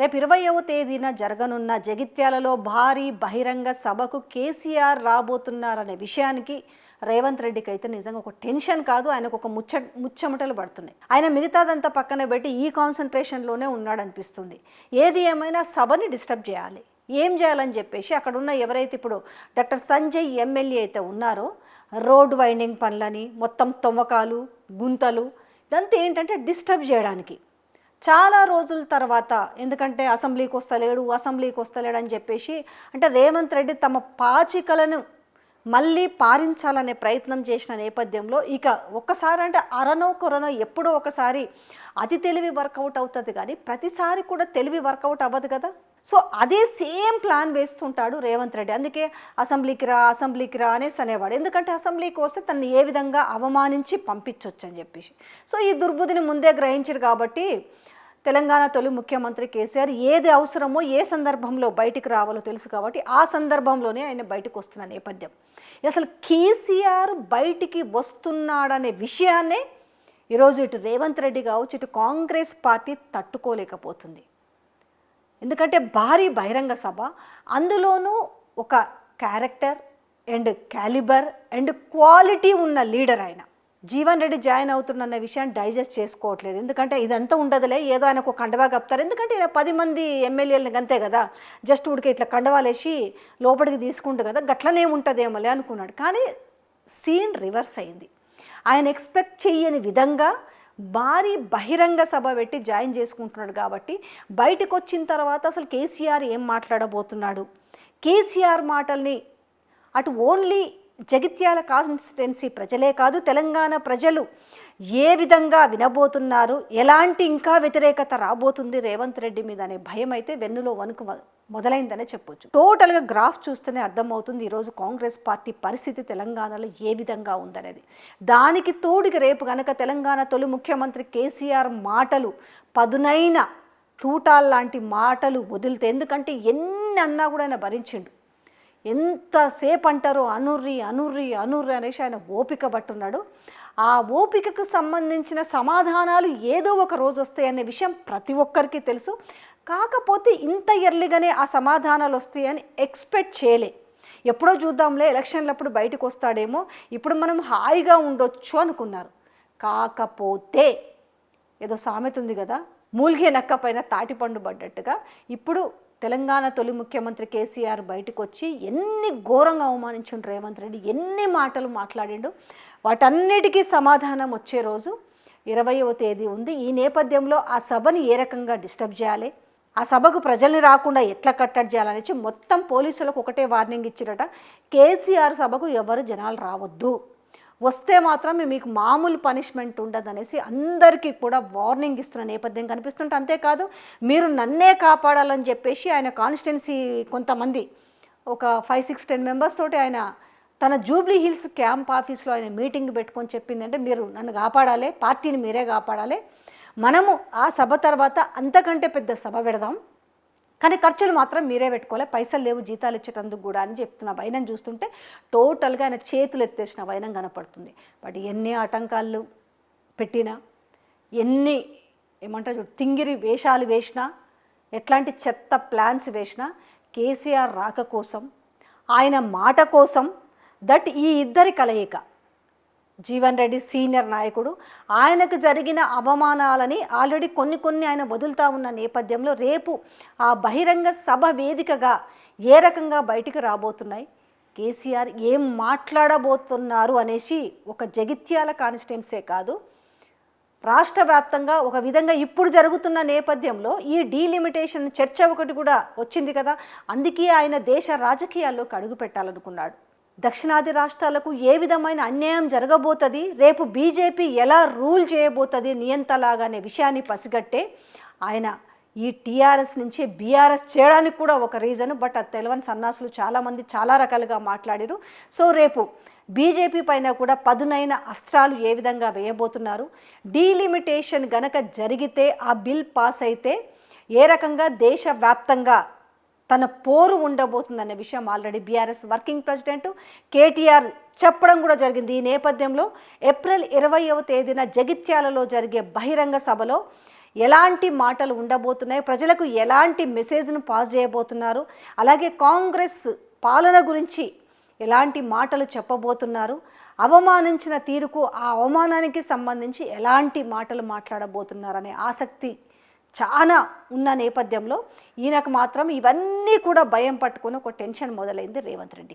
రేపు 20వ తేదీన జరగనున్న జగిత్యాలలో భారీ బహిరంగ సభకు కేసీఆర్ రాబోతున్నారనే విషయానికి రేవంత్ రెడ్డికి అయితే నిజంగా ఒక టెన్షన్ కాదు, ఆయనకు ఒక ముచ్చమటలు పడుతున్నాయి. ఆయన మిగతాదంతా పక్కన పెట్టి ఈ కాన్సన్ట్రేషన్లోనే ఉన్నాడనిపిస్తుంది. ఏది ఏమైనా సభని డిస్టర్బ్ చేయాలి, ఏం చేయాలని చెప్పేసి అక్కడున్న ఎవరైతే ఇప్పుడు డాక్టర్ సంజయ్ ఎమ్మెల్యే అయితే ఉన్నారో రోడ్ వైండింగ్ పనులని మొత్తం తవ్వకాలు గుంతలు ఇదంతా ఏంటంటే డిస్టర్బ్ చేయడానికి చాలా రోజుల తర్వాత, ఎందుకంటే అసెంబ్లీకి వస్తలేడు అని చెప్పేసి అంటే రేవంత్ రెడ్డి తమ పాచికలను మళ్ళీ పారించాలనే ప్రయత్నం చేసిన నేపథ్యంలో ఇక ఒక్కసారి అంటే అరనో కొరనో ఎప్పుడో ఒకసారి అతి తెలివి వర్కౌట్ అవుతుంది, కానీ ప్రతిసారి కూడా తెలివి వర్కౌట్ అవ్వదు కదా. సో అదే సేమ్ ప్లాన్ వేస్తుంటాడు రేవంత్ రెడ్డి. అందుకే అసెంబ్లీకి రా అనేసి అనేవాడు, ఎందుకంటే అసెంబ్లీకి వస్తే తనని ఏ విధంగా అవమానించి పంపించవచ్చు అని చెప్పేసి. సో ఈ దుర్బుద్ధిని ముందే గ్రహించారు కాబట్టి తెలంగాణ తొలి ముఖ్యమంత్రి కేసీఆర్ ఏది అవసరమో ఏ సందర్భంలో బయటికి రావాలో తెలుసు కాబట్టి ఆ సందర్భంలోనే ఆయన బయటకు వస్తున్న నేపథ్యం. అసలు కేసీఆర్ బయటికి వస్తున్నాడనే విషయాన్నే ఈరోజు ఇటు రేవంత్ రెడ్డి కావచ్చు ఇటు కాంగ్రెస్ పార్టీ తట్టుకోలేకపోతుంది. ఎందుకంటే భారీ బహిరంగ సభ, అందులోనూ ఒక character and calibre and quality ఉన్న లీడర్ ఆయన. జీవన్ రెడ్డి జాయిన్ అవుతున్న విషయాన్ని డైజెస్ట్ చేసుకోవట్లేదు, ఎందుకంటే ఇదంతా ఉండదులే, ఏదో ఆయనకు ఒక కండవా కప్తారు, ఎందుకంటే ఈయన 10 మంది ఎమ్మెల్యేలను అంతే కదా, జస్ట్ ఉడికి ఇట్లా కండవాలేసి లోపలికి తీసుకుంటు కదా, గట్లనే ఉంటుందేమోలే అనుకున్నాడు. కానీ సీన్ రివర్స్ అయింది. ఆయన ఎక్స్పెక్ట్ చేయని విధంగా భారీ బహిరంగ సభ పెట్టి జాయిన్ చేసుకుంటున్నాడు. కాబట్టి బయటకు వచ్చిన తర్వాత అసలు కేసీఆర్ ఏం మాట్లాడబోతున్నాడు, కేసీఆర్ మాటల్ని అటు ఓన్లీ జగిత్యాల కాన్స్టిట్యున్సీ ప్రజలే కాదు తెలంగాణ ప్రజలు ఏ విధంగా వినబోతున్నారు, ఎలాంటి ఇంకా వ్యతిరేకత రాబోతుంది రేవంత్ రెడ్డి మీద అనే భయం అయితే వెన్నులో వణుకు మొదలైందనే చెప్పొచ్చు. టోటల్గా గ్రాఫ్ చూస్తేనే అర్థమవుతుంది ఈరోజు కాంగ్రెస్ పార్టీ పరిస్థితి తెలంగాణలో ఏ విధంగా ఉందనేది. దానికి తోడుకి రేపు కనుక తెలంగాణ తొలి ముఖ్యమంత్రి కేసీఆర్ మాటలు పదునైన తూటాల్లాంటి మాటలు వదిలితే, ఎందుకంటే ఎన్ని అన్నా కూడా ఆయన భరించిండు, ఎంతసేపు అంటారో అనుర్రి అనేసి ఆయన ఓపిక పట్టున్నాడు. ఆ ఓపికకు సంబంధించిన సమాధానాలు ఏదో ఒక రోజు వస్తాయనే విషయం ప్రతి ఒక్కరికి తెలుసు. కాకపోతే ఇంత ఎర్లీగానే ఆ సమాధానాలు వస్తాయని ఎక్స్పెక్ట్ చేయలే. ఎప్పుడో చూద్దాంలే, ఎలక్షన్లప్పుడు బయటకు వస్తాడేమో, ఇప్పుడు మనం హాయిగా ఉండొచ్చు అనుకున్నారు. కాకపోతే ఏదో సామెత ఉంది కదా, మూలిగే నక్క పైన తాటిపండు పడ్డట్టుగా ఇప్పుడు తెలంగాణ తొలి ముఖ్యమంత్రి కేసీఆర్ బయటకు వచ్చి ఎన్ని ఘోరంగా అవమానించిండు రేవంత్ రెడ్డి, ఎన్ని మాటలు మాట్లాడిండు, వాటన్నిటికీ సమాధానం వచ్చే రోజు 20వ తేదీ ఉంది. ఈ నేపథ్యంలో ఆ సభని ఏ రకంగా డిస్టర్బ్ చేయాలి, ఆ సభకు ప్రజల్ని రాకుండా ఎట్లా కట్టడి చేయాలనేసి మొత్తం పోలీసులకు ఒకటే వార్నింగ్ ఇచ్చిరట. కేసీఆర్ సభకు ఎవరు జనాలు రావద్దు, వస్తే మాత్రం మీకు మామూలు పనిష్మెంట్ ఉండదనేసి అందరికీ కూడా వార్నింగ్ ఇస్తున్న నేపథ్యం కనిపిస్తుంటే, అంతేకాదు మీరు నన్నే కాపాడాలని చెప్పేసి ఆయన కాన్స్టిట్యున్సీ కొంతమంది ఒక 5-6-10 మెంబర్స్ తోటి ఆయన తన జూబ్లీ హిల్స్ క్యాంప్ ఆఫీస్లో ఆయన మీటింగ్ పెట్టుకొని చెప్పిందంటే, మీరు నన్ను కాపాడాలి, పార్టీని మీరే కాపాడాలి, మనము ఆ సభ తర్వాత అంతకంటే పెద్ద సభ పెడదాం, కానీ ఖర్చులు మాత్రం మీరే పెట్టుకోవాలి, పైసలు లేవు జీతాలు ఇచ్చేటందుకు కూడా అని చెప్తున్న వైనం చూస్తుంటే టోటల్గా ఆయన చేతులు ఎత్తేసిన వైనం కనపడుతుంది. బట్ ఎన్ని ఆటంకాలు పెట్టినా, ఎన్ని ఏమంటారు తింగిరి వేషాలు వేసినా, ఎట్లాంటి చెత్త ప్లాన్స్ వేసినా కేసీఆర్ రాక కోసం, ఆయన మాట కోసం, దట్ ఈ ఇద్దరి కలయిక, జీవన్ రెడ్డి సీనియర్ నాయకుడు, ఆయనకు జరిగిన అవమానాలని ఆల్రెడీ కొన్ని ఆయన వదులుతూ ఉన్న నేపథ్యంలో రేపు ఆ బహిరంగ సభ వేదికగా ఏ రకంగా బయటికి రాబోతున్నాయి, కేసీఆర్ ఏం మాట్లాడబోతున్నారు అనేసి ఒక జగిత్యాల కాన్స్టిట్యున్సీ కాదు రాష్ట్ర వ్యాప్తంగా ఒక విధంగా ఇప్పుడు జరుగుతున్న నేపథ్యంలో ఈ డీలిమిటేషన్ చర్చ ఒకటి కూడా వచ్చింది కదా, అందుకే ఆయన దేశ రాజకీయాల్లోకి అడుగు పెట్టాలనుకున్నాడు. దక్షిణాది రాష్ట్రాలకు ఏ విధమైన అన్యాయం జరగబోతుంది, రేపు బీజేపీ ఎలా రూల్ చేయబోతుంది నియంతలాగా అనే విషయాన్ని పసిగట్టే ఆయన ఈ టీఆర్ఎస్ నుంచి బీఆర్ఎస్ చేయడానికి కూడా ఒక రీజన్. బట్ అది తెలియని సన్నాసులు చాలామంది చాలా రకాలుగా మాట్లాడారు. సో రేపు బీజేపీ పైన కూడా పదునైన అస్త్రాలు ఏ విధంగా వేయబోతున్నారు, డీలిమిటేషన్ గనక జరిగితే ఆ బిల్ పాస్ అయితే ఏ రకంగా దేశవ్యాప్తంగా తన పోరు ఉండబోతుందనే విషయం already BRS working president KTR చెప్పడం కూడా జరిగింది. ఈ నేపథ్యంలో ఏప్రిల్ 20వ తేదీన జగిత్యాలలో జరిగే బహిరంగ సభలో ఎలాంటి మాటలు ఉండబోతున్నాయి, ప్రజలకు ఎలాంటి మెసేజ్ను పాస్ చేయబోతున్నారు, అలాగే కాంగ్రెస్ పాలన గురించి ఎలాంటి మాటలు చెప్పబోతున్నారు, అవమానించిన తీరుకు ఆ అవమానానికి సంబంధించి ఎలాంటి మాటలు మాట్లాడబోతున్నారనే ఆసక్తి చాలా ఉన్న నేపథ్యంలో ఈయనకు మాత్రం ఇవన్నీ కూడా భయం పట్టుకొని ఒక టెన్షన్ మొదలైంది రేవంత్ రెడ్డికి.